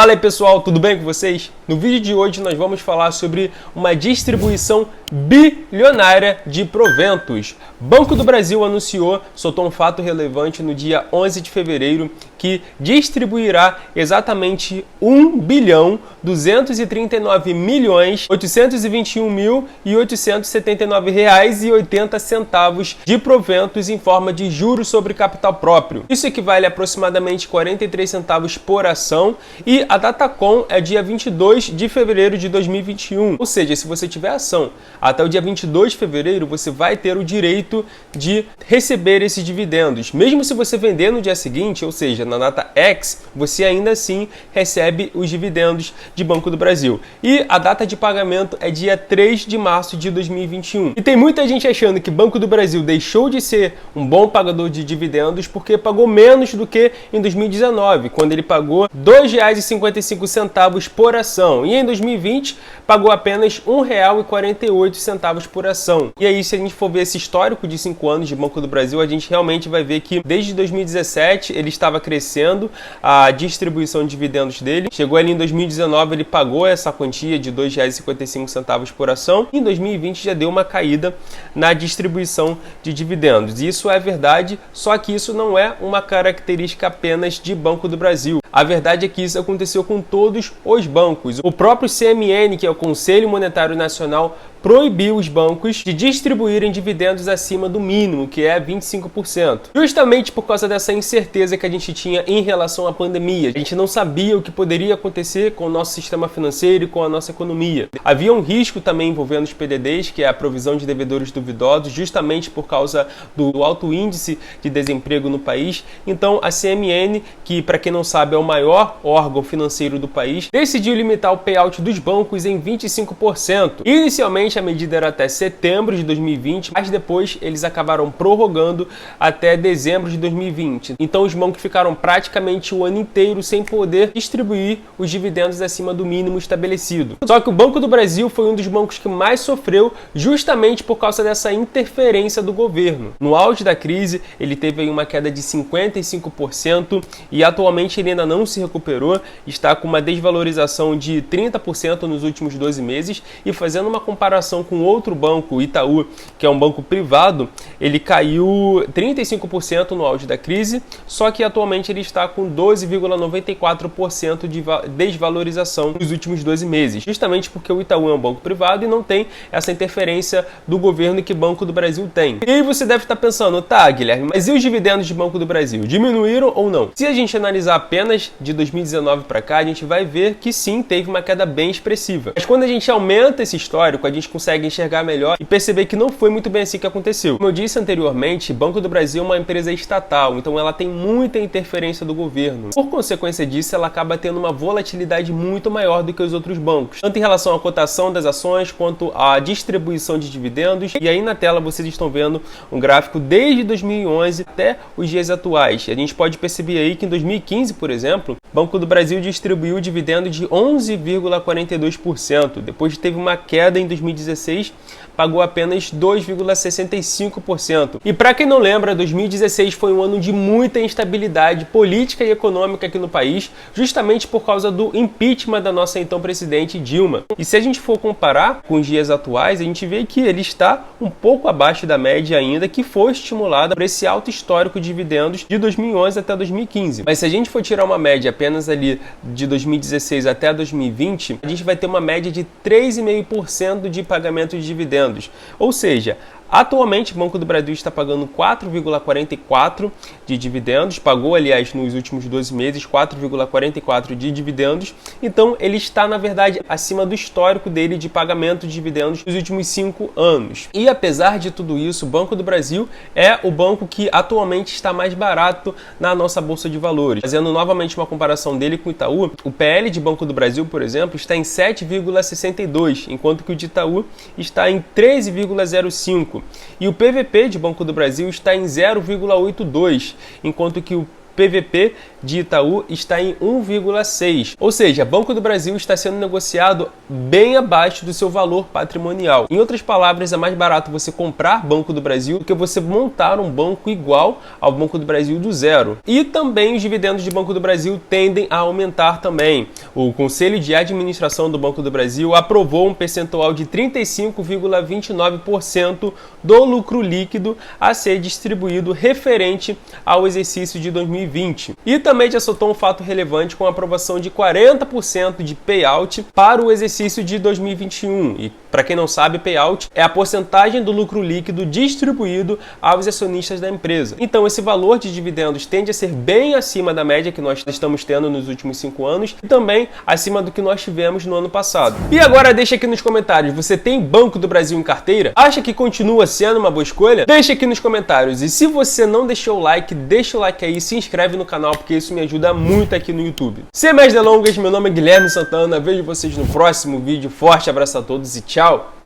Fala aí pessoal, tudo bem com vocês? No vídeo de hoje nós vamos falar sobre uma distribuição bilionária de proventos. Banco do Brasil soltou um fato relevante no dia 11 de fevereiro que distribuirá exatamente 1.239.821.879,80 de proventos em forma de juros sobre capital próprio. Isso equivale a aproximadamente 43 centavos por ação e a Datacom é dia 22 de fevereiro de 2021. Ou seja, se você tiver ação até o dia 22 de fevereiro, você vai ter o direito de receber esses dividendos. Mesmo se você vender no dia seguinte, ou seja, na data X, você ainda assim recebe os dividendos de Banco do Brasil. E a data de pagamento é dia 3 de março de 2021. E tem muita gente achando que Banco do Brasil deixou de ser um bom pagador de dividendos porque pagou menos do que em 2019, quando ele pagou R$ 2,55 por ação. E em 2020 pagou apenas R$ 1,48 por ação. E aí, se a gente for ver esse histórico de 5 anos de Banco do Brasil, a gente realmente vai ver que desde 2017 ele estava crescendo a distribuição de dividendos dele. Chegou ali em 2019, ele pagou essa quantia de R$ 2,55 por ação. E em 2020 já deu uma caída na distribuição de dividendos. Isso é verdade, só que isso não é uma característica apenas de Banco do Brasil. A verdade é que isso aconteceu com todos os bancos. O próprio CMN, que é o Conselho Monetário Nacional, proibiu os bancos de distribuírem dividendos acima do mínimo, que é 25%. Justamente por causa dessa incerteza que a gente tinha em relação à pandemia. A gente não sabia o que poderia acontecer com o nosso sistema financeiro e com a nossa economia. Havia um risco também envolvendo os PDDs, que é a provisão de devedores duvidosos, justamente por causa do alto índice de desemprego no país. Então a CMN, que para quem não sabe é o maior órgão financeiro do país, decidiu limitar o payout dos bancos em 25%. Inicialmente a medida era até setembro de 2020, mas depois eles acabaram prorrogando até dezembro de 2020. Então os bancos ficaram praticamente o ano inteiro sem poder distribuir os dividendos acima do mínimo estabelecido. Só que o Banco do Brasil foi um dos bancos que mais sofreu justamente por causa dessa interferência do governo. No auge da crise, ele teve aí uma queda de 55% e atualmente ele ainda não se recuperou, está com uma desvalorização de 30% nos últimos 12 meses e fazendo uma comparação com outro banco, o Itaú, que é um banco privado, ele caiu 35% no auge da crise, só que atualmente ele está com 12,94% de desvalorização nos últimos 12 meses, justamente porque o Itaú é um banco privado e não tem essa interferência do governo que Banco do Brasil tem. E aí você deve estar pensando, tá, Guilherme, mas e os dividendos de Banco do Brasil? Diminuíram ou não? Se a gente analisar apenas de 2019 para cá, a gente vai ver que sim, teve uma queda bem expressiva. Mas quando a gente aumenta esse histórico, a gente consegue enxergar melhor e perceber que não foi muito bem assim que aconteceu. Como eu disse anteriormente, Banco do Brasil é uma empresa estatal, então ela tem muita interferência do governo. Por consequência disso, ela acaba tendo uma volatilidade muito maior do que os outros bancos, tanto em relação à cotação das ações quanto à distribuição de dividendos. E aí na tela vocês estão vendo um gráfico desde 2011 até os dias atuais. A gente pode perceber aí que em 2015, por exemplo, Banco do Brasil distribuiu dividendo de 11,42%. Depois teve uma queda em 2016, pagou apenas 2,65%. E para quem não lembra, 2016 foi um ano de muita instabilidade política e econômica aqui no país, justamente por causa do impeachment da nossa então presidente Dilma. E se a gente for comparar com os dias atuais, a gente vê que ele está um pouco abaixo da média ainda, que foi estimulada por esse alto histórico de dividendos de 2011 até 2015. Mas se a gente for tirar uma média apenas ali de 2016 até 2020, a gente vai ter uma média de 3,5% de pagamento de dividendos. Ou seja, atualmente o Banco do Brasil está pagando 4,44 de dividendos, pagou aliás nos últimos 12 meses 4,44 de dividendos, então ele está na verdade acima do histórico dele de pagamento de dividendos nos últimos 5 anos. E apesar de tudo isso, o Banco do Brasil é o banco que atualmente está mais barato na nossa Bolsa de Valores. Fazendo novamente uma comparação dele com o Itaú, o PL de Banco do Brasil, por exemplo, está em 7,62, enquanto que o de Itaú está em 13,05. E o PVP de Banco do Brasil está em 0,82, enquanto que o PVP de Itaú está em 1,6. Ou seja, Banco do Brasil está sendo negociado bem abaixo do seu valor patrimonial. Em outras palavras, é mais barato você comprar Banco do Brasil do que você montar um banco igual ao Banco do Brasil do zero. E também os dividendos de Banco do Brasil tendem a aumentar também. O Conselho de Administração do Banco do Brasil aprovou um percentual de 35,29% do lucro líquido a ser distribuído referente ao exercício de 2020. E também já soltou um fato relevante com a aprovação de 40% de payout para o exercício de 2021. E para quem não sabe, payout é a porcentagem do lucro líquido distribuído aos acionistas da empresa. Então esse valor de dividendos tende a ser bem acima da média que nós estamos tendo nos últimos 5 anos e também acima do que nós tivemos no ano passado. E agora deixa aqui nos comentários, você tem Banco do Brasil em carteira? Acha que continua sendo uma boa escolha? Deixa aqui nos comentários. E se você não deixou o like, deixa o like aí, se inscreve no canal, porque isso me ajuda muito aqui no YouTube. Sem mais delongas, meu nome é Guilherme Santana, vejo vocês no próximo vídeo. Forte abraço a todos e tchau!